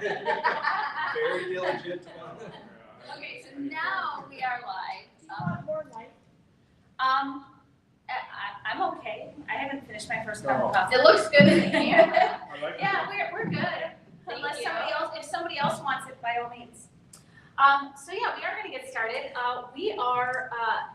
Very diligent. Okay, so now we are live. Do you want more light? I'm okay. I haven't finished my first cup of No. coffee. It looks good in the camera. I like Yeah, we're good. Unless if somebody else wants it, by all means. So yeah, we are going to get started. We are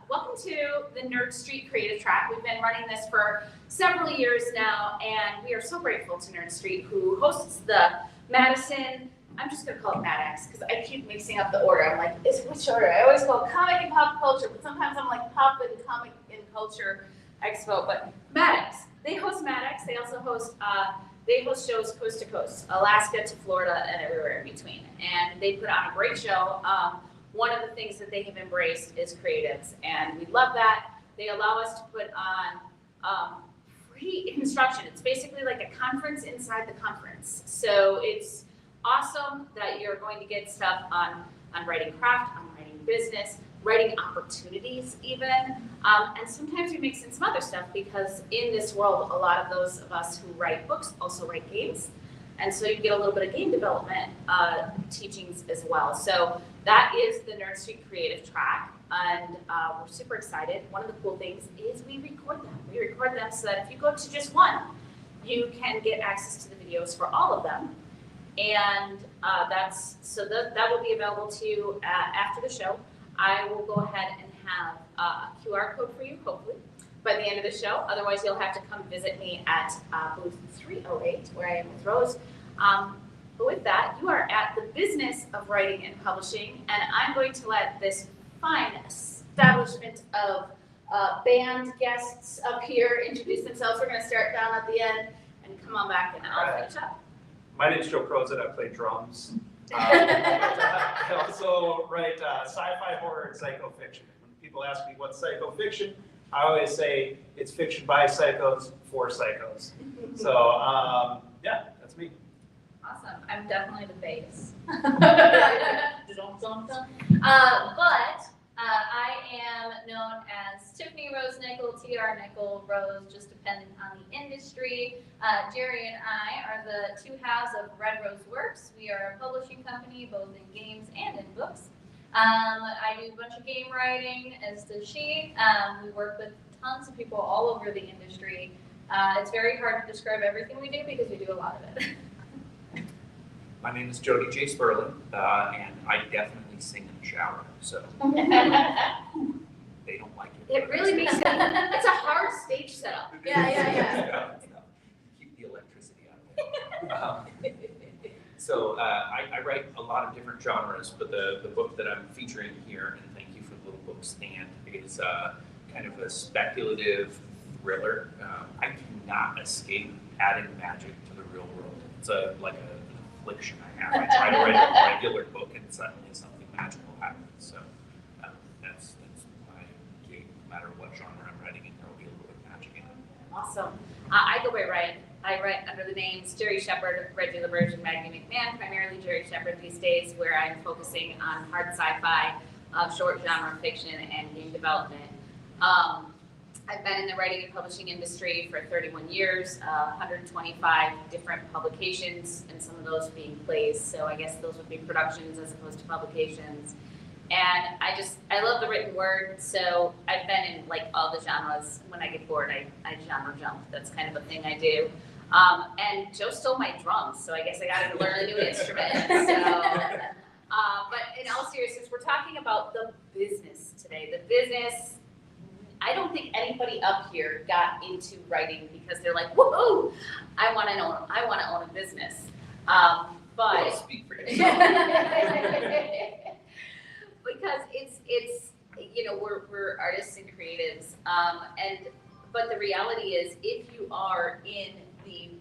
welcome to the Nerd Street Creative Track. We've been running this for several years now, and we are so grateful to Nerd Street, who hosts the Madison. I'm just going to call it MadEx because I keep mixing up the order. I'm like, which order? I always call it Comic and Pop Culture, but sometimes I'm like Pop and Comic and Culture Expo. But MadEx, they host MadEx. They also host shows coast to coast, Alaska to Florida and everywhere in between. And they put on a great show. One of the things that they have embraced is creatives, and we love that. They allow us to put on free instruction. It's basically like a conference inside the conference. So it's awesome that you're going to get stuff on writing craft, on writing business, writing opportunities even, and sometimes we mix in some other stuff because in this world, a lot of those of us who write books also write games, and so you get a little bit of game development teachings as well. So that is the Nerd Street Creative Track, and we're super excited. One of the cool things is we record them. We record them so that if you go to just one, you can get access to the videos for all of them. And that will be available to you after the show. I will go ahead and have a QR code for you, hopefully, by the end of the show. Otherwise, you'll have to come visit me at booth 308, where I am with Rose. But with that, you are at the business of writing and publishing, and I'm going to let this fine establishment of band guests up here introduce themselves. We're going to start down at the end and come on back, and I'll finish up. My name's Joe Crozet. I play drums. I also write sci-fi, horror, and psycho-fiction. When people ask me what's psycho-fiction, I always say it's fiction by psychos for psychos. So yeah, that's me. Awesome. I'm definitely the bass. But I am known as Tiffany Rose Nickel, TR Nickel Rose, just depending on the industry. Jerry and I are the two halves of Red Rose Works. We are a publishing company, both in games and in books. I do a bunch of game writing, as does she. We work with tons of people all over the industry. It's very hard to describe everything we do because we do a lot of it. My name is Jody J. Sperling, and I definitely sing in the shower, so they don't like it. It really makes it, it's a hard stage setup. Yeah. Keep the electricity out of it. So I write a lot of different genres, but the book that I'm featuring here, and thank you for the little book stand, is kind of a speculative thriller. I cannot escape adding magic to the real world. It's like an affliction I have. I try to write a regular book and suddenly something magical happens. So that's my gig. No matter what genre I'm writing in, there will be a little bit of magic in it. Awesome. I go by Ryan. I write under the names Jerry Shepard, Reggie LaBerge, and Maggie McMahon, primarily Jerry Shepard these days, where I'm focusing on hard sci-fi, short genre fiction, and game development. I've been in the writing and publishing industry for 31 years, 125 different publications, and some of those being plays, so I guess those would be productions as opposed to publications. And I love the written word, so I've been in like all the genres. When I get bored, I genre jump. That's kind of a thing I do. And Joe stole my drums, so I guess I got to learn a new instrument. But in all seriousness, we're talking about the business today. The business. I don't think anybody up here got into writing because they're like, woohoo! I want to own a business. But Well, speak for yourself. because it's we're artists and creatives, but the reality is if you are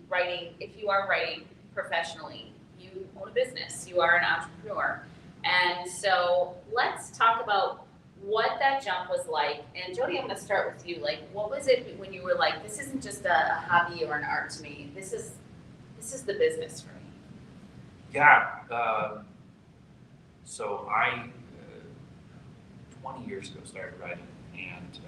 writing professionally, you own a business, you are an entrepreneur. And so let's talk about what that jump was like. And Jody, I'm going to start with you. Like, what was it when you were like, this isn't just a hobby or an art to me, this is the business for me? Yeah. So I 20 years ago started writing, and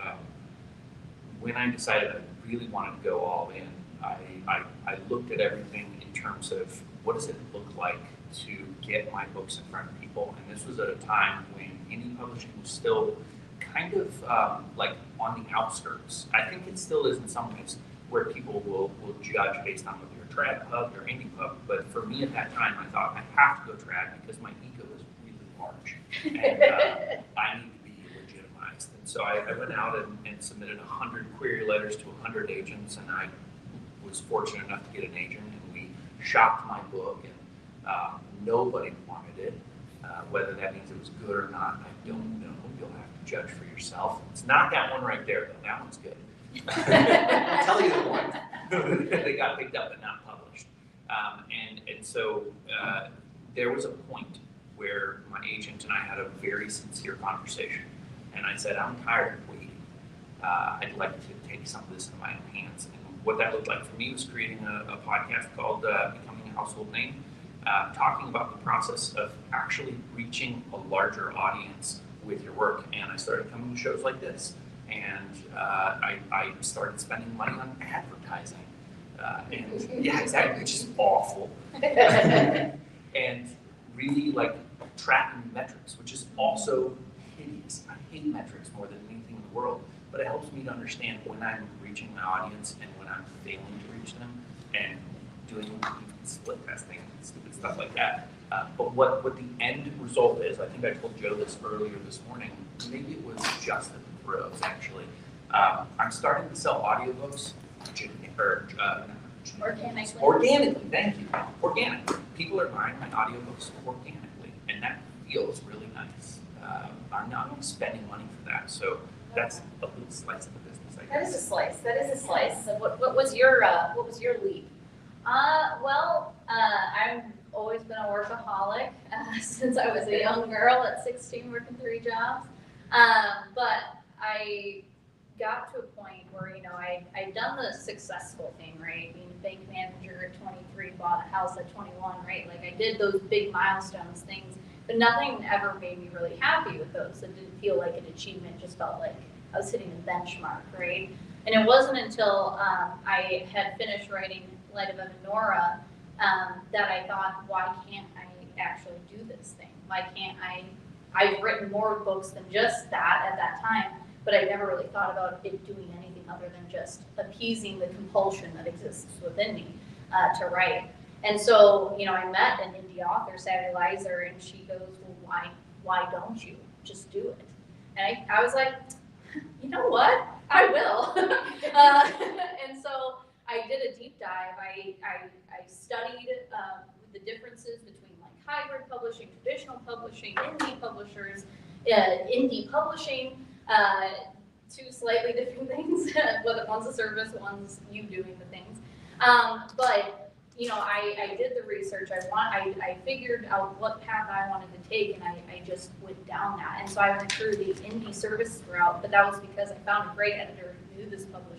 when I decided I really wanted to go all in, I looked at everything in terms of what does it look like to get my books in front of people? And this was at a time when indie publishing was still kind of like on the outskirts. I think it still is in some ways, where people will judge based on whether you're trad pub or indie pub. But for me at that time, I thought I have to go trad because my ego is really large, and I need to be legitimized. And so I went out and submitted 100 query letters to 100 agents, and I was fortunate enough to get an agent, and we shopped my book, and nobody wanted it. Whether that means it was good or not, I don't know. You'll have to judge for yourself. It's not that one right there, though. That one's good. I'll tell you the one. They got picked up but not published. And so there was a point where my agent and I had a very sincere conversation. And I said, I'm tired of waiting. I'd like to take some of this in my own hands. And what that looked like for me was creating a podcast called Becoming a Household Name, talking about the process of actually reaching a larger audience with your work. And I started coming to shows like this. And I started spending money on advertising. And yeah, exactly, which is awful. And really like tracking metrics, which is also hideous. I hate metrics more than anything in the world, but it helps me to understand when I'm reaching my audience and when I'm failing to reach them, and doing split testing and stupid stuff like that. But what the end result is, I think I told Joe this earlier this morning, maybe it was Justin Rose actually. I'm starting to sell audiobooks organically, thank you. Organically. People are buying my audiobooks organically, and that feels really nice. I'm not spending money for that, so that's a little slice of the business, I guess. That is a slice. So what was your leap? I've always been a workaholic since I was a young girl at 16, working 3 jobs. But I got to a point where, I'd done the successful thing, right? Being a bank manager at 23, bought a house at 21, right? Like I did those big milestones things, but nothing ever made me really happy with those. It didn't feel like an achievement, just felt like I was hitting a benchmark, right? And it wasn't until I had finished writing Light of Nora that I thought, why can't I actually do this thing? Why can't I've written more books than just that at that time, but I never really thought about it doing anything other than just appeasing the compulsion that exists within me to write. And so, I met an indie author, Sally Lizer, and she goes, well, why don't you just do it? And I was like, you know what? I will. And so I did a deep dive. I studied the differences between like hybrid publishing, traditional publishing, indie publishers, indie publishing, 2 slightly different things. Whether one's a service, one's you doing the things. But I did the research. I figured out what path I wanted to take, and I just went down that. And so I went through the indie service route, but that was because I found a great editor who knew this publisher.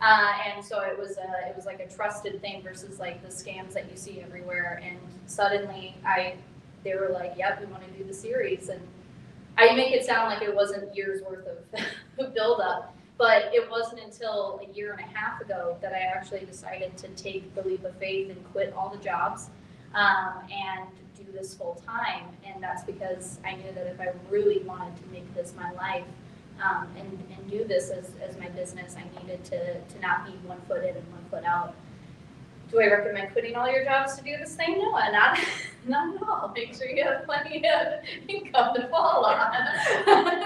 And so it was like a trusted thing versus like the scams that you see everywhere. And suddenly they were like, yep, we want to do the series. And I make it sound like it wasn't years worth of build up, but it wasn't until a year and a half ago that I actually decided to take the leap of faith and quit all the jobs and do this full time. And that's because I knew that if I really wanted to make this my life, and do this as my business, I needed to not be 1 foot in and 1 foot out. Do I recommend quitting all your jobs to do this thing? No, not at all. Make sure you have plenty of income to fall on, and,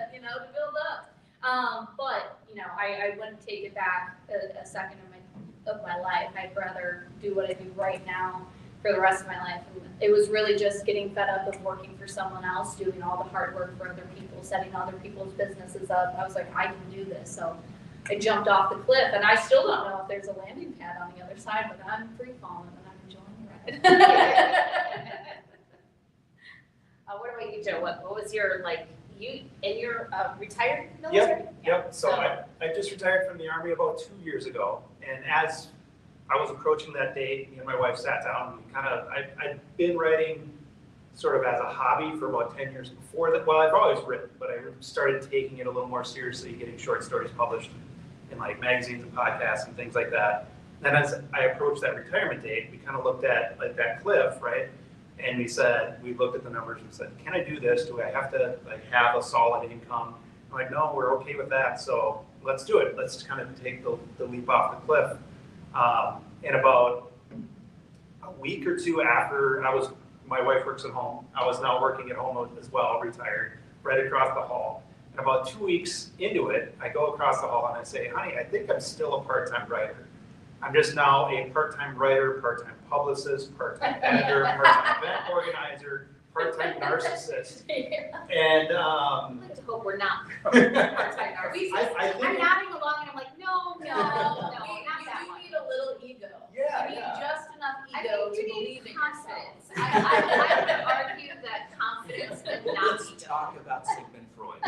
to build up. But I wouldn't take it back a second of my life. I'd rather do what I do right now for the rest of my life. And it was really just getting fed up of working for someone else, doing all the hard work for other people, setting other people's businesses up. I was like, I can do this. So I jumped off the cliff, and I still don't know if there's a landing pad on the other side, but I'm free falling and I'm enjoying the ride. What about you, Joe? What was your, you're retired military? Yep. So I just retired from the Army about 2 years ago, and as I was approaching that date, me and my wife sat down and I'd been writing sort of as a hobby for about 10 years before that. Well, I've always written, but I started taking it a little more seriously, getting short stories published in like magazines and podcasts and things like that. Then as I approached that retirement date, we kind of looked at like that cliff, right? And we looked at the numbers and said, can I do this? Do I have to like have a solid income? I'm like, no, we're okay with that. So let's do it. Let's kind of take the leap off the cliff. And about a week or two after my wife works at home. I was now working at home as well, retired, right across the hall. And about 2 weeks into it, I go across the hall and I say, honey, I think I'm still a part-time writer. I'm just now a part-time writer, part-time publicist, part-time editor, part-time event organizer, part-time narcissist. And I like to hope we're not I part-time I'm think, nodding along and I'm like, no, No, not that you one. do need a little ego. yeah, You need yeah. just enough I ego think to you believe need in confidence. yourself. I would argue that confidence and not Let's ego. talk about Sigmund Freud.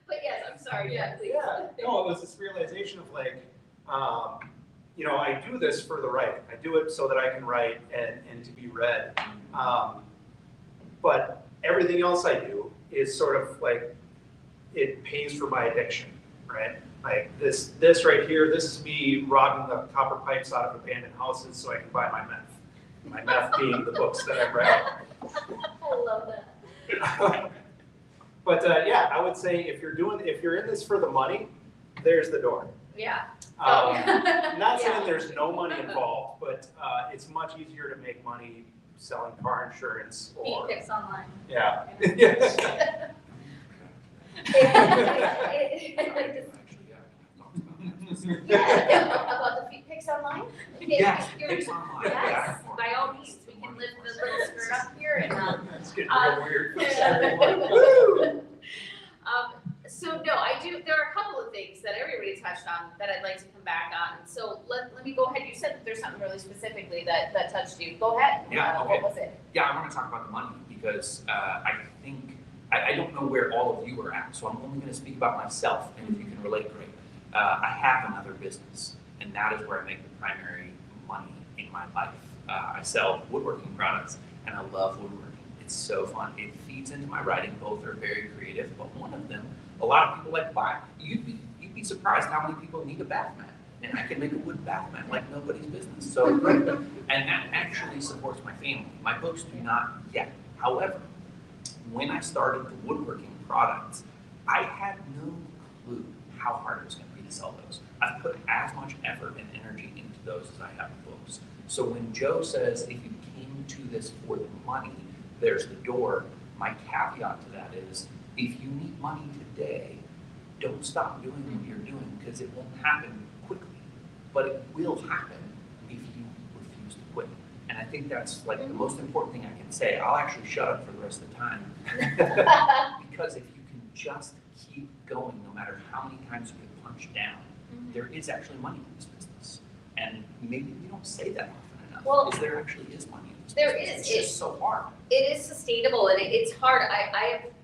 But yes, I'm sorry, yeah, please. Yeah, no, it was this realization of like, I do this for the writing. I do it so that I can write and to be read. But everything else I do is sort of like, it pays for my addiction, right? Like this right here, this is me robbing the copper pipes out of abandoned houses so I can buy my meth. My meth being the books that I've read. I love that. But yeah, I would say if you're in this for the money, there's the door. Yeah. Not saying Yeah. there's no money involved, but it's much easier to make money selling car insurance Feet or, pics online. yeah. About the feet pics online? Yes, You're- pics online. Yes, by all means, we can lift the little skirt up here and, It's getting real weird. so no, I do, there are a couple of things that everybody touched on that I'd like to come back on. So let me go ahead, you said that there's something really specifically that touched you. Go ahead. Yeah, What okay. was it? Yeah, I want to talk about the money because I don't know where all of you are at, so I'm only going to speak about myself, and if you can relate, great. I have another business, and that is where I make the primary money in my life. I sell woodworking products, and I love woodworking. It's so fun. It feeds into my writing. Both are very creative, but one of them, a lot of people like to buy. You'd be surprised how many people need a bath mat, and I can make a wood bath mat like nobody's business. So, and that actually supports my family. My books do not yet. However, when I started the woodworking products, I had no clue how hard it was going to be to sell those. I've put as much effort and energy into those as I have in books. So when Joe says, if you came to this for the money, there's the door, my caveat to that is, if you need money today, don't stop doing what you're doing because it won't happen quickly, but it will happen if you refuse to quit. And I think that's like the most important thing I can say. I'll actually shut up for the rest of the time. Because if you can just keep going, no matter how many times you get punched down, there is actually money in this business. And maybe we don't say that often enough, Well, because there actually is money in this there business. is. It's just so hard. It is sustainable and it's hard.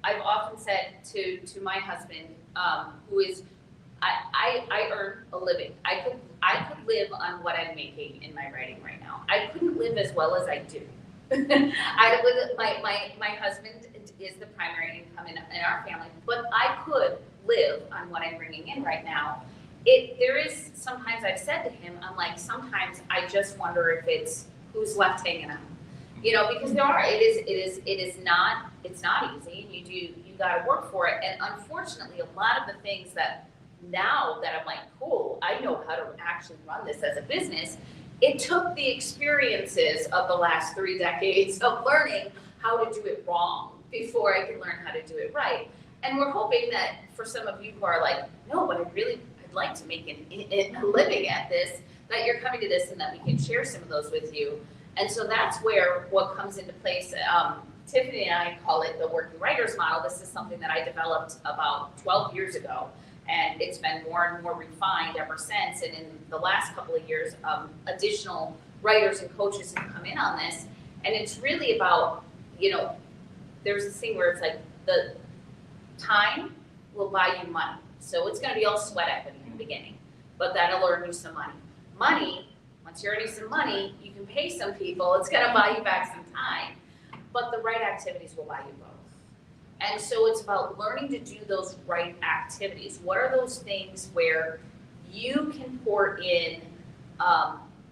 I've often said to my husband, who is, I earn a living. I could live on what I'm making in my writing right now. I couldn't live as well as I do. My husband is the primary income in our family, but I could live on what I'm bringing in right now. There is sometimes I've said to him, I'm like, sometimes I just wonder if it's who's left hanging out. Because it's not easy, and you gotta work for it. And unfortunately, a lot of the things that now that I'm like, cool, I know how to actually run this as a business, it took the experiences of the last 3 decades of learning how to do it wrong before I could learn how to do it right. And we're hoping that for some of you who are like, no, but I'd like to make a living at this, that you're coming to this and that we can share some of those with you. And so that's where what comes into place. Tiffany and I call it the working writers model. This is something that I developed about 12 years ago, and it's been more and more refined ever since. And in the last couple of years, additional writers and coaches have come in on this. And it's really about, there's this thing where it's like the time will buy you money. So it's going to be all sweat equity in the beginning, but that'll earn you some money. Money, once you're earning some money, you can pay some people. It's going to buy you back some time, but the right activities will buy you both. And so it's about learning to do those right activities. What are those things where you can pour in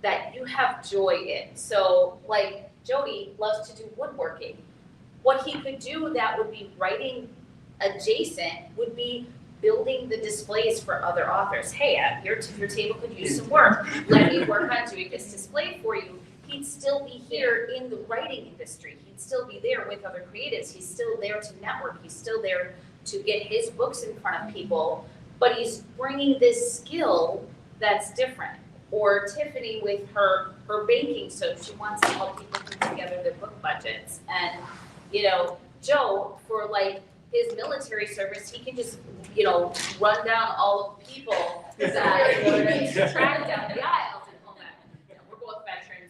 that you have joy in. So like Jody loves to do woodworking. What he could do that would be writing adjacent would be building the displays for other authors. Hey, your table could use some work. Let me work on doing this display for you. He'd still be here in the writing industry. He'd still be there with other creatives. He's still there to network. He's still there to get his books in front of people. But he's bringing this skill that's different. Or Tiffany with her banking, so she wants to help people put together their book budgets. And, you know, Joe, for like his military service, he can just, you know, run down all of the people that track down the aisles and all that. You know, we're both veterans,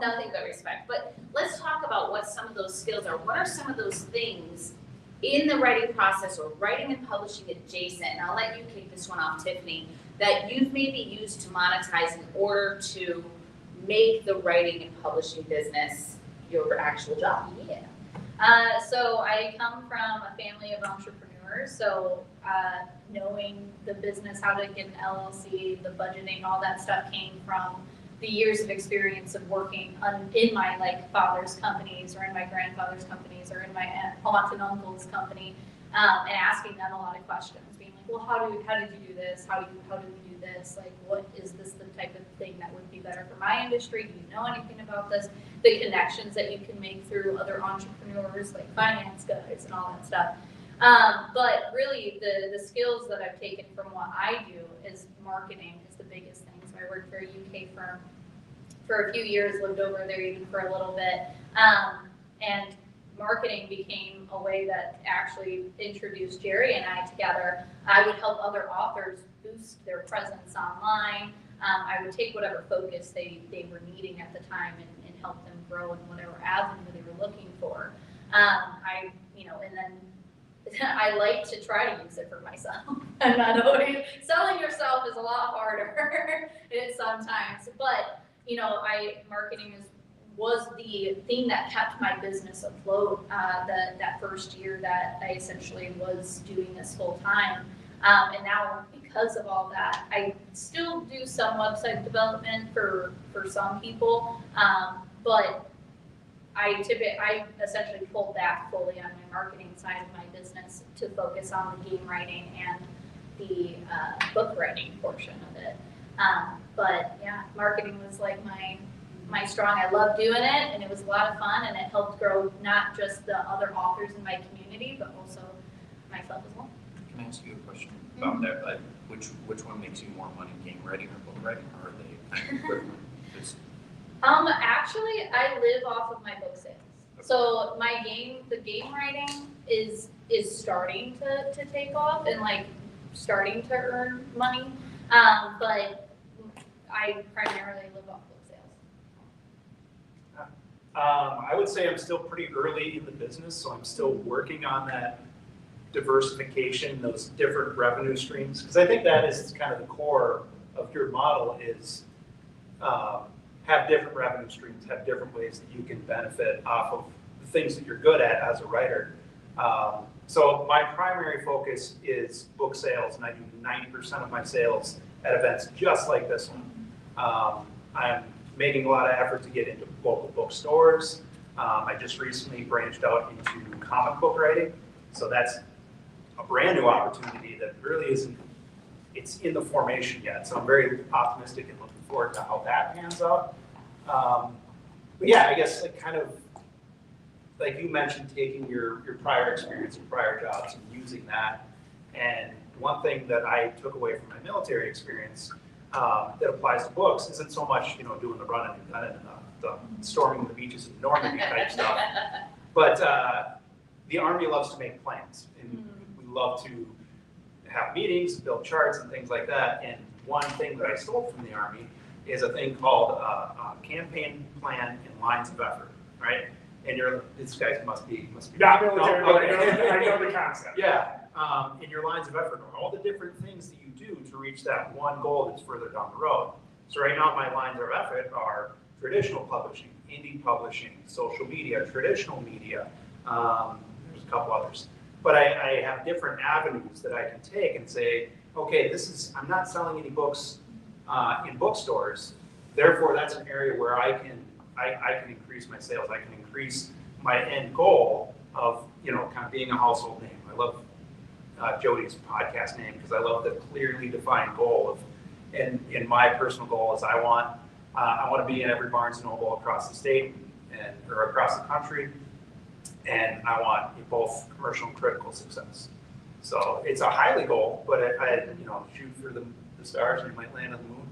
nothing but respect. But let's talk about what some of those skills are. What are some of those things in the writing process or writing and publishing adjacent? And I'll let you kick this one off, Tiffany, that you've maybe used to monetize in order to make the writing and publishing business your actual job. Yeah. So I come from a family of entrepreneurs, so knowing the business, how to get an LLC, the budgeting, all that stuff came from the years of experience of working in my like father's companies or in my grandfather's companies or in my aunt and uncle's company, and asking them a lot of questions, being like, well, how did you do this? How do we do this? Like, what is this the type of thing that would be better for my industry? Do you know anything about this? The connections that you can make through other entrepreneurs, like finance guys and all that stuff. But really, the skills that I've taken from what I do is marketing is the biggest thing. So I worked for a UK firm for a few years, lived over there even for a little bit, and marketing became a way that actually introduced Jerry and I together. I would help other authors boost their presence online. I would take whatever focus they were needing at the time and help them grow in whatever avenue they were looking for. And then I like to try to use it for myself. I'm not always, selling yourself is a lot harder sometimes, but marketing was the thing that kept my business afloat that first year that I essentially was doing this full time. And now, because of all that, I still do some website development for some people, but I essentially pulled back fully on my marketing side of my business to focus on the game writing and the book writing portion of it. But yeah, marketing was like my strong. I loved doing it, and it was a lot of fun, and it helped grow not just the other authors in my community, but also myself as well. Can I ask you a question about that? Like, which one makes you more money, game writing or book writing, or are they kind of equivalent? Actually, I live off of my book sales. So the game writing is starting to take off and like starting to earn money, but I primarily live off book sales. I would say I'm still pretty early in the business, so I'm still working on that diversification, those different revenue streams, because I think that is kind of the core of your model is have different revenue streams, have different ways that you can benefit off of the things that you're good at as a writer. So my primary focus is book sales, and I do 90% of my sales at events just like this one. I'm making a lot of effort to get into local bookstores. I just recently branched out into comic book writing, so that's a brand new opportunity that really isn't, it's in the formation yet, so I'm very optimistic and looking forward to how that pans out. But yeah, I guess like kind of like you mentioned, taking your prior experience and prior jobs and using that. And one thing that I took away from my military experience that applies to books isn't so much doing the running and gunning and the storming the beaches of Normandy type stuff, but the Army loves to make plans, and we love to have meetings, build charts and things like that. And one thing that I stole from the Army is a thing called a campaign plan and lines of effort, right? And these guys must be Not military, but okay. I know the concept. Yeah, in your lines of effort are all the different things that you do to reach that one goal that's further down the road. So right now my lines of effort are traditional publishing, indie publishing, social media, traditional media, there's a couple others. But I have different avenues that I can take and say, okay, I'm not selling any books in bookstores, therefore that's an area where I can increase my sales, I can increase my end goal of, kind of being a household name. I love Jody's podcast name because I love the clearly defined goal of, and my personal goal is I want to be in every Barnes and Noble across the state or across the country, and I want both commercial and critical success. So it's a highly goal, but I shoot for the stars and you might land on the moon.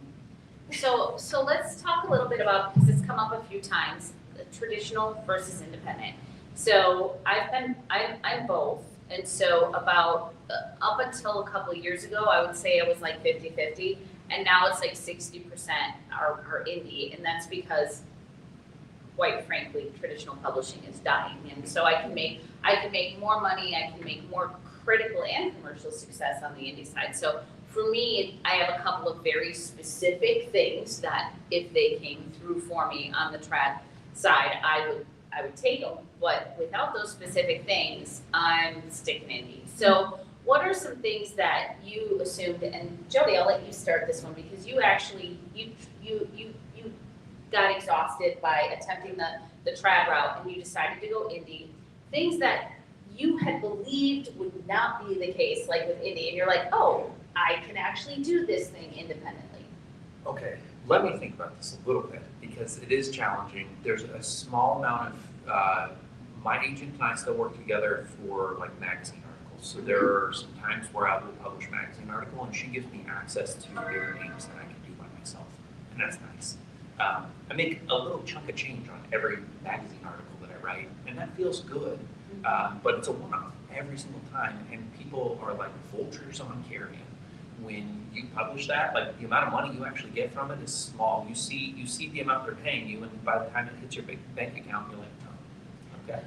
So let's talk a little bit about, because it's come up a few times, traditional versus independent. So I'm both, and so about up until a couple of years ago, I would say it was like 50-50, and now it's like 60% are indie, and that's because, quite frankly, traditional publishing is dying, and so I can make more money, I can make more critical and commercial success on the indie side. So for me, I have a couple of very specific things that if they came through for me on the trad side, I would take them. But without those specific things, I'm sticking indie. So what are some things that you assumed, and Jody, I'll let you start this one because you actually, you got exhausted by attempting the trad route and you decided to go indie. Things that you had believed would not be the case, like with indie, and you're like, oh, I can actually do this thing independently. Okay, let me think about this a little bit because it is challenging. There's a small amount of, my agent and I still work together for like magazine articles. So there are some times where I will publish a magazine article and she gives me access to their names that I can do by myself. And that's nice. I make a little chunk of change on every magazine article that I write, and that feels good. But it's a one-off every single time, and people are like vultures on carrion. When you publish that, like the amount of money you actually get from it is small. You see the amount they're paying you, and by the time it hits your big bank account, you're like, oh, okay,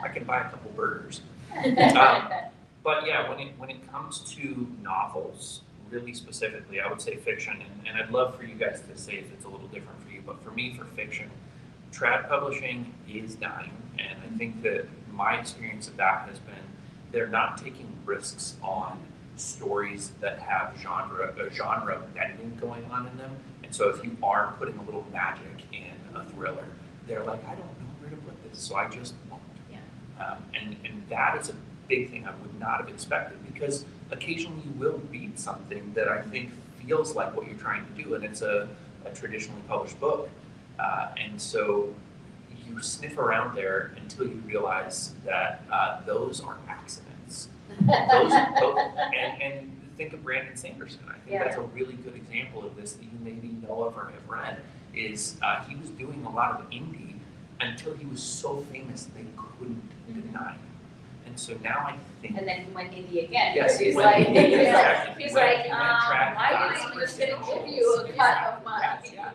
I can buy a couple burgers. But yeah, when it comes to novels, really specifically, I would say fiction, and I'd love for you guys to say if it's a little different for you, but for me, for fiction, trad publishing is dying, and I think that my experience of that has been they're not taking risks on stories that have genre bending going on in them. And so if you are putting a little magic in a thriller, they're like, I don't know where to put this, so I just won't. Yeah. And that is a big thing I would not have expected because occasionally you will read something that I think feels like what you're trying to do, and it's a traditionally published book. And so you sniff around there until you realize that those are accidents. And think of Brandon Sanderson. I think that's a really good example of this that you maybe know of or have read, is he was doing a lot of indie until he was so famous they couldn't deny him. And so now I think... And then he went indie again. Yes, he's went like, indie, exactly. he's Went like, trad, my got agent his was going to give credentials. you a cut of money. Yeah.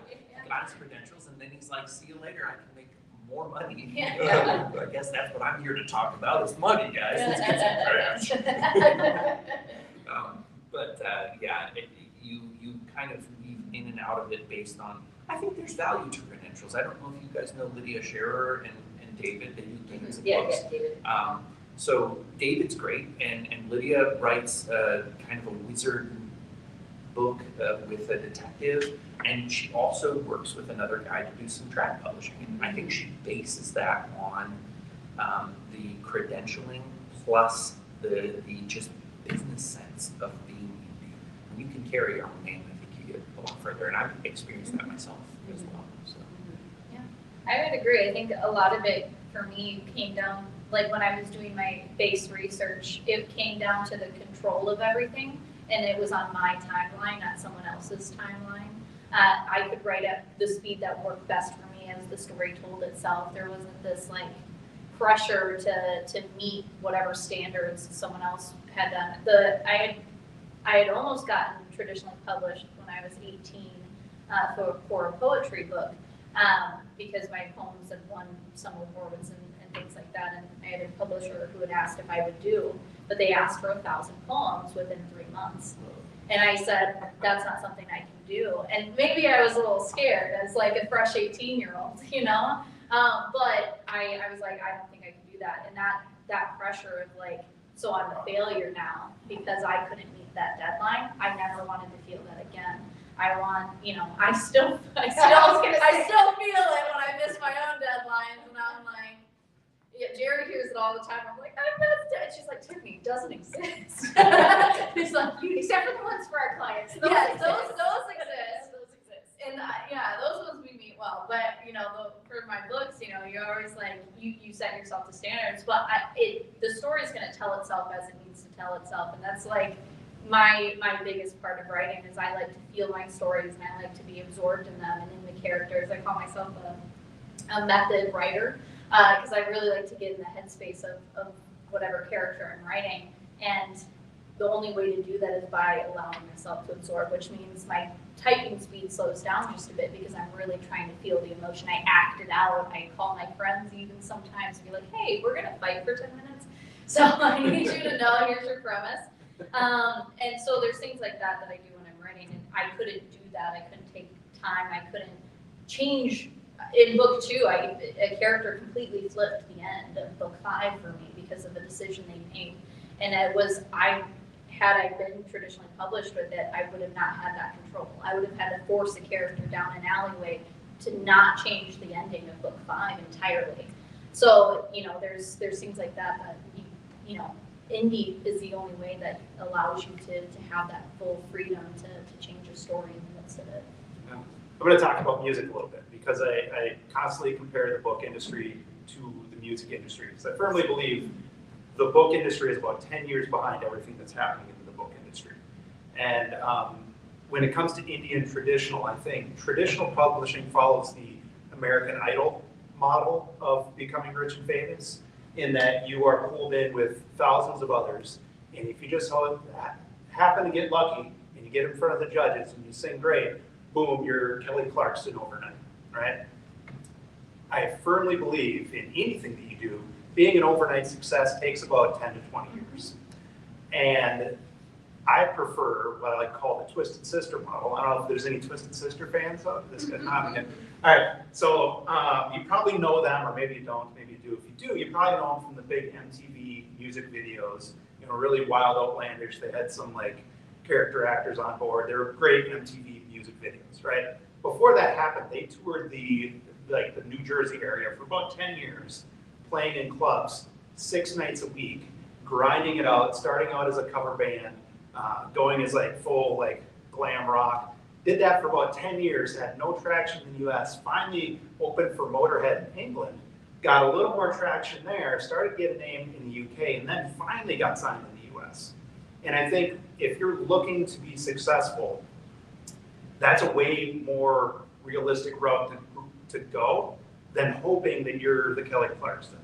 Got his credentials, and then he's like, see you later, I can make more money. Yeah. I guess that's what I'm here to talk about is money, guys. Let's get some trash. You kind of weave in and out of it based on, I think there's value to credentials. I don't know if you guys know Lydia Scherer and David, they do things in books. Yeah, David. So David's great, and Lydia writes kind of a wizard book with a detective, and she also works with another guy to do some trad publishing. And I think she bases that on the credentialing plus the just business sense of being indie. When you can carry your own name, I think you get a lot further, and I've experienced that myself as well. So. I would agree. I think a lot of it for me came down, like when I was doing my base research, it came down to the control of everything, and it was on my timeline, not someone else's timeline. I could write at the speed that worked best for me as the story told itself. There wasn't this like pressure to meet whatever standards someone else had done. I had almost gotten traditionally published when I was 18 for a poetry book because my poems had won some awards and things like that, and I had a publisher who had asked if I would do, but they asked for 1,000 poems within 3 months. And I said, that's not something I can do. And maybe I was a little scared as like a fresh 18-year-old, you know? But I was like, I don't think I can do that. And that pressure of like So I'm a failure now because I couldn't meet that deadline. I never wanted to feel that again. I want, I still feel it when I miss my own deadlines, and I'm like, yeah, Jerry hears it all the time. I'm like, I missed it. She's like, Tiffany, it doesn't exist. It's like, Except for the ones for our clients. yes, those exist. exist. Those exist. And those ones we meet well. But for my books, you're always like you set yourself the standards. But the story is going to tell itself as it needs to tell itself, and that's like my biggest part of writing is I like to feel my stories and I like to be absorbed in them and in the characters. I call myself a method writer because I really like to get in the headspace of whatever character I'm writing. And the only way to do that is by allowing myself to absorb, which means my typing speed slows down just a bit because I'm really trying to feel the emotion. I act it out. I call my friends even sometimes and be like, hey, we're going to fight for 10 minutes. So I need you to know, here's your premise. And so there's things like that I do when I'm writing, and I couldn't do that. I couldn't take time. I couldn't change. In book 2, a character completely flipped the end of book 5 for me because of a decision they made. And it was, had I been traditionally published with it, I would have not had that control. I would have had to force a character down an alleyway to not change the ending of book 5 entirely. So, there's things like that indie is the only way that allows you to have that full freedom to change a story in the midst of it. Yeah. I'm going to talk about music a little bit because I constantly compare the book industry to the music industry because I firmly believe the book industry is about 10 years behind everything that's happening in the book industry. And when it comes to indie and traditional, I think traditional publishing follows the American Idol model of becoming rich and famous, in that you are pulled in with thousands of others, and if you just happen to get lucky and you get in front of the judges and you sing great, boom, you're Kelly Clarkson overnight, right? I firmly believe in anything that you do, being an overnight success takes about 10 to 20 years. And I prefer what I like to call the Twisted Sister model. I don't know if there's any Twisted Sister fans of this guy. All right, so you probably know them, or maybe you don't, maybe you do. If you do, you probably know them from the big MTV music videos, really wild, outlandish. They had some like character actors on board. They were great MTV music videos, right? Before that happened, they toured the New Jersey area for about 10 years, playing in clubs 6 nights a week, grinding it out, starting out as a cover band, going as full glam rock. Did that for about 10 years, had no traction in the US, finally opened for Motorhead in England, got a little more traction there, started getting a name in the UK, and then finally got signed in the US. And I think if you're looking to be successful, that's a way more realistic route to go than hoping that you're the Kelly Clarkson.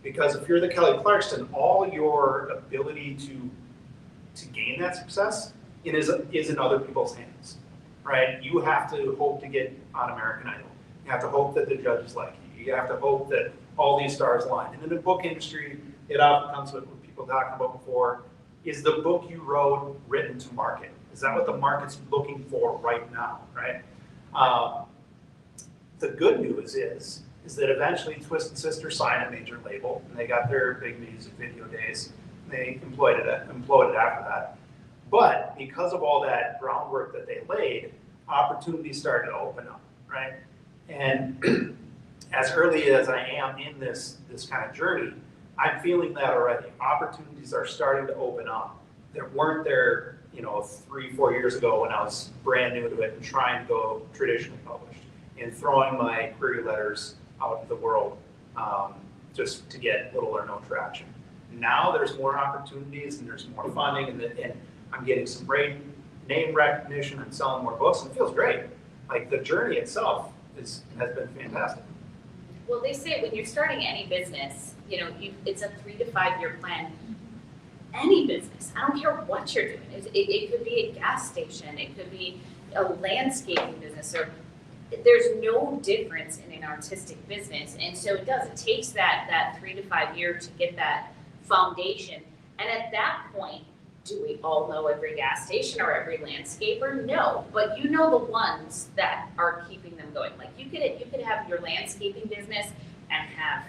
Because if you're the Kelly Clarkson, all your ability to gain that success is in other people's hands, right? You have to hope to get on American Idol. You have to hope that the judges like you. You have to hope that all these stars align. And in the book industry, it often comes with what people talking about before. Is the book you wrote written to market? Is that what the market's looking for right now, right? The good news is that eventually Twisted Sister signed a major label, and they got their big music video days. They imploded after that. But because of all that groundwork that they laid, opportunities started to open up, right? And as early as I am in this kind of journey, I'm feeling that already. Opportunities are starting to open up that weren't there, 3-4 years ago when I was brand new to it and trying to go traditionally published and throwing my query letters out into the world just to get little or no traction. Now there's more opportunities and there's more funding, and I'm getting some great name recognition and selling more books, and it feels great. The journey itself has been fantastic. Well, they say when you're starting any business, it's a 3 to 5 year plan. Any business, I don't care what you're doing. It could be a gas station, it could be a landscaping business, or there's no difference in an artistic business. And so it takes that 3 to 5 years to get that foundation. And at that point, do we all know every gas station or every landscaper? No, but you know the ones that are keeping them going. You could have your landscaping business and have,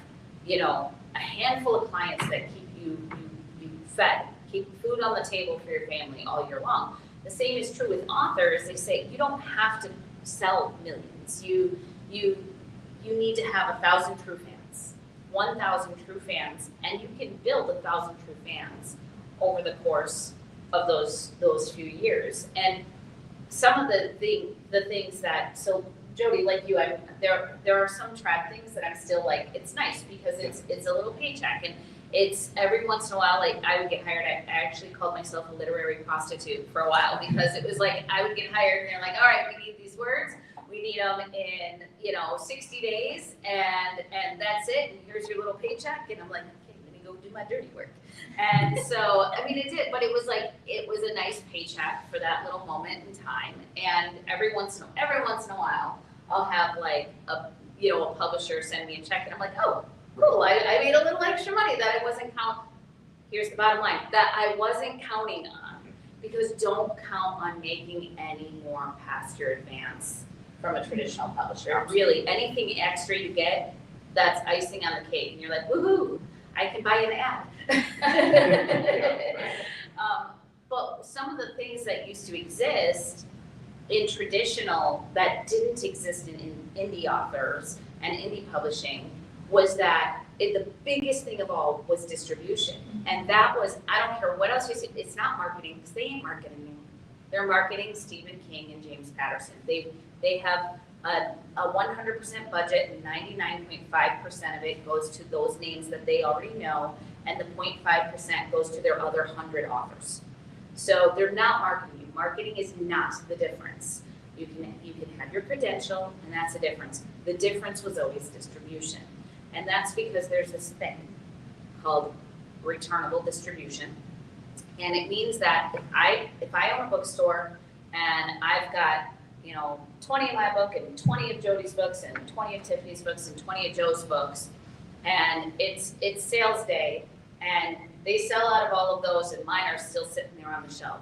a handful of clients that keep you fed, keep food on the table for your family all year long. The same is true with authors. They say you don't have to sell millions. You need to have 1,000 true fans, 1,000 true fans, and you can build 1,000 true fans over the course of those few years. And some of the things that, so Jody, like you, there are some trad things that I'm still like, it's nice because it's a little paycheck, and it's every once in a while, like I would get hired. I actually called myself a literary prostitute for a while because it was like I would get hired and they're like, all right, we need these words, we need them in 60 days, and that's it. And here's your little paycheck, and I'm like, okay, let me go do my dirty work. And so I mean, it did, but it was a nice paycheck for that little moment in time. And every once in a while, I'll have like a publisher send me a check, and I'm like, oh, cool, I made a little extra money that I wasn't here's the bottom line, that I wasn't counting on, because don't count on making any more past your advance from a traditional publisher. Really, anything extra you get, that's icing on the cake, and you're like, woohoo, I can buy an ad. But some of the things that used to exist in traditional that didn't exist in indie authors and indie publishing was that the biggest thing of all was distribution. And that was, I don't care what else you say, it's not marketing, because they ain't marketing anymore. They're marketing Stephen King and James Patterson. They have a 100% budget, and 99.5% of it goes to those names that they already know, and the 0.5% goes to their other 100 authors. So they're not marketing you. Marketing is not the difference. You can have your credential, and that's the difference. The difference was always distribution. And that's because there's this thing called returnable distribution. And it means that if I own a bookstore and I've got 20 of my book and 20 of Jody's books and 20 of Tiffany's books and 20 of Joe's books, and it's sales day, and they sell out of all of those and mine are still sitting there on the shelf,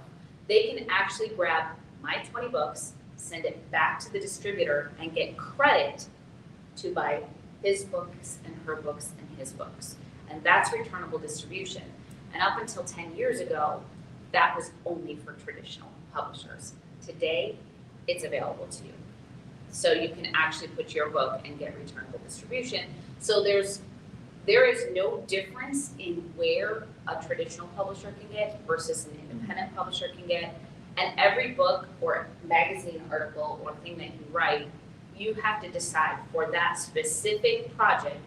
they can actually grab my 20 books, send it back to the distributor, and get credit to buy his books and her books and his books. And that's returnable distribution. And up until 10 years ago, that was only for traditional publishers. Today, it's available to you. So you can actually put your book and get returnable distribution. So there is no difference in where a traditional publisher can get versus an independent publisher can get. And every book or magazine article or thing that you write, you have to decide for that specific project,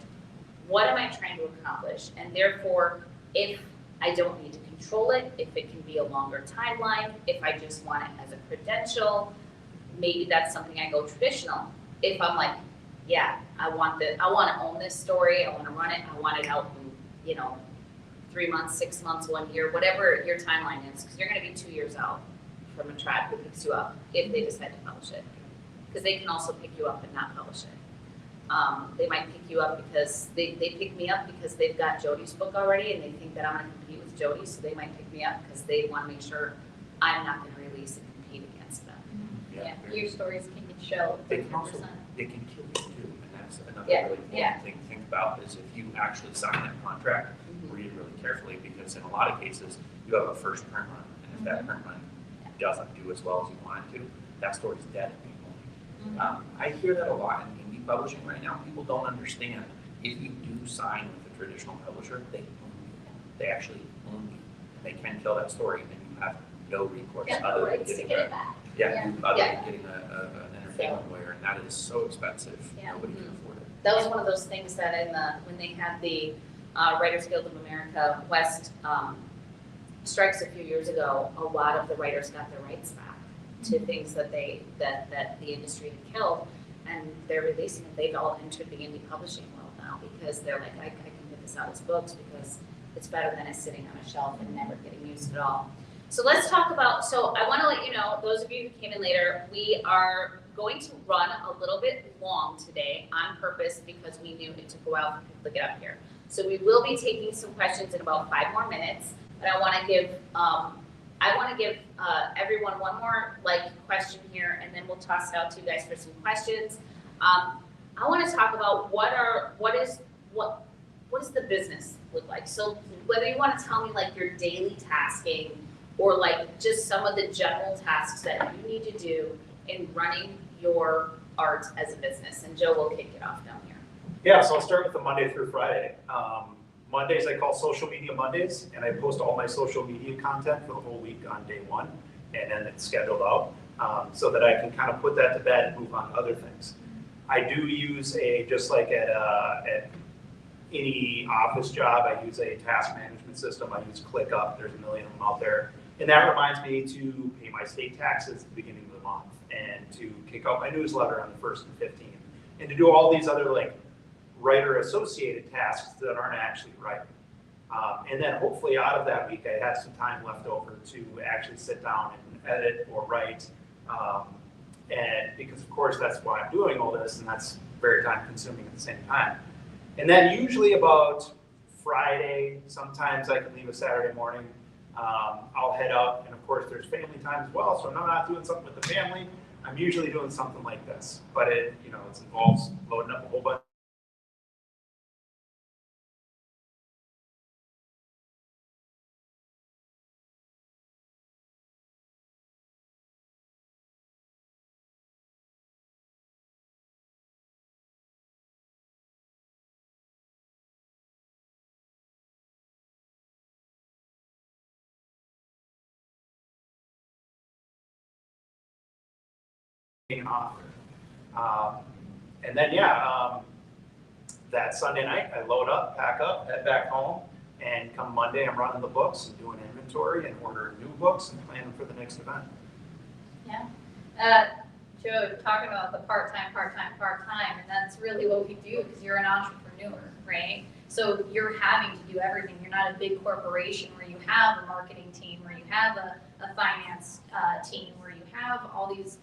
what am I trying to accomplish? And therefore, if I don't need to control it, if it can be a longer timeline, if I just want it as a credential, maybe that's something I go traditional. If I'm like, yeah, I want to own this story, I want to run it, I want it out in 3 months, 6 months, 1 year, whatever your timeline is, because you're going to be 2 years out from a trad who picks you up if they decide to publish it. Because they can also pick you up and not publish it. They might pick you up because they pick me up because they've got Jody's book already and they think that I'm going to compete with Jody, so they might pick me up because they want to make sure I'm not going to release and compete against them. Yeah, your stories can show. They can 100%. they can kill you too, and that's another Yeah, really important thing to think about is if you actually sign that contract, read it really carefully, because in a lot of cases, you have a first print run, and if that print run doesn't do as well as you want it to, that story's dead at the moment. I hear that a lot in indie publishing right now. People don't understand, if you do sign with a traditional publisher, they own you. They actually own you, and they can kill that story, and you have no recourse other than getting it back. than getting an entertainment lawyer, and that is so expensive. Yeah. Nobody can afford it. That was one of those things that when they had the Writers Guild of America West strikes a few years ago, a lot of the writers got their rights back to things that the industry had killed, and they're releasing it. They've all entered the indie publishing world now because they're like, I can get this out as books because it's better than it sitting on a shelf and never getting used at all. So let's talk about, so I want to let you know, those of you who came in later, we are going to run a little bit long today on purpose because we knew it took a while for people to get up here. So we will be taking some questions in about 5 more minutes, but I want to give everyone one more question here, and then we'll toss it out to you guys for some questions. I want to talk about what what does the business look like? So whether you want to tell me like your daily tasking or like just some of the general tasks that you need to do in running your art as a business, and Joe will kick it off down here. Yeah, so I'll start with the Monday through Friday. Mondays I call social media Mondays, and I post all my social media content for the whole week on day one, and then it's scheduled out so that I can kind of put that to bed and move on to other things. I do use just like at any office job, I use a task management system. I use ClickUp. There's a million of them out there. And that reminds me to pay my state taxes at the beginning of the month and to kick out my newsletter on the 1st and 15th and to do all these other like writer associated tasks that aren't actually writing. And then hopefully out of that week, I have some time left over to actually sit down and edit or write. And because of course that's why I'm doing all this, and that's very time consuming at the same time. And then usually about Friday, sometimes I can leave a Saturday morning, I'll head up, and of course there's family time as well, so when I'm not doing something with the family, I'm usually doing something like this. But it involves loading up a whole bunch an author. And then, that Sunday night, I load up, pack up, head back home, and come Monday, I'm running the books and doing inventory and ordering new books and planning for the next event. Joe, talking about the part-time, and that's really what we do because you're an entrepreneur, right? So you're having to do everything. You're not a big corporation where you have a marketing team, where you have a finance team, where you have all these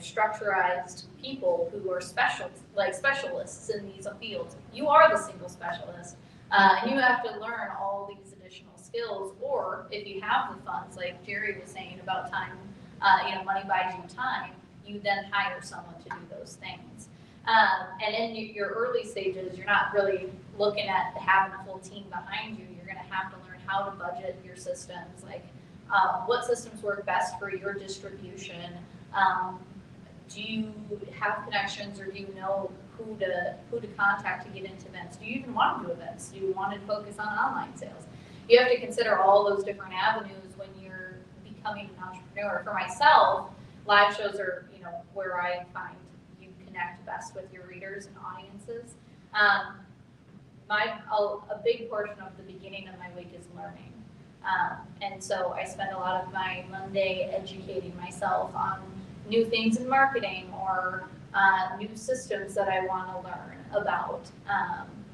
structurized people who are specialists in these fields. You are the single specialist, and you have to learn all these additional skills. Or if you have the funds, like Jerry was saying about time, money buys you time. You then hire someone to do those things. And in your early stages, you're not really looking at having a full team behind you. You're going to have to learn how to budget your systems, like what systems work best for your distribution. Do you have connections, or do you know who to contact to get into events? Do you even want to do events? Do you want to focus on online sales? You have to consider all those different avenues when you're becoming an entrepreneur. For myself, live shows are where I find you connect best with your readers and audiences. A big portion of the beginning of my week is learning. And so I spend a lot of my Monday educating myself on new things in marketing or new systems that I want to learn about.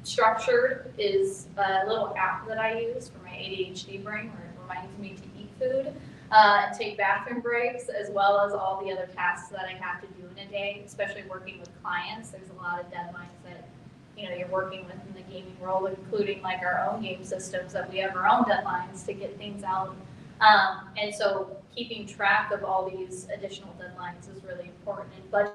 Structured is a little app that I use for my ADHD brain where it reminds me to eat food and take bathroom breaks, as well as all the other tasks that I have to do in a day, especially working with clients. There's a lot of deadlines that you're working with in the gaming world, including like our own game systems that we have our own deadlines to get things out. And so keeping track of all these additional deadlines is really important. And budget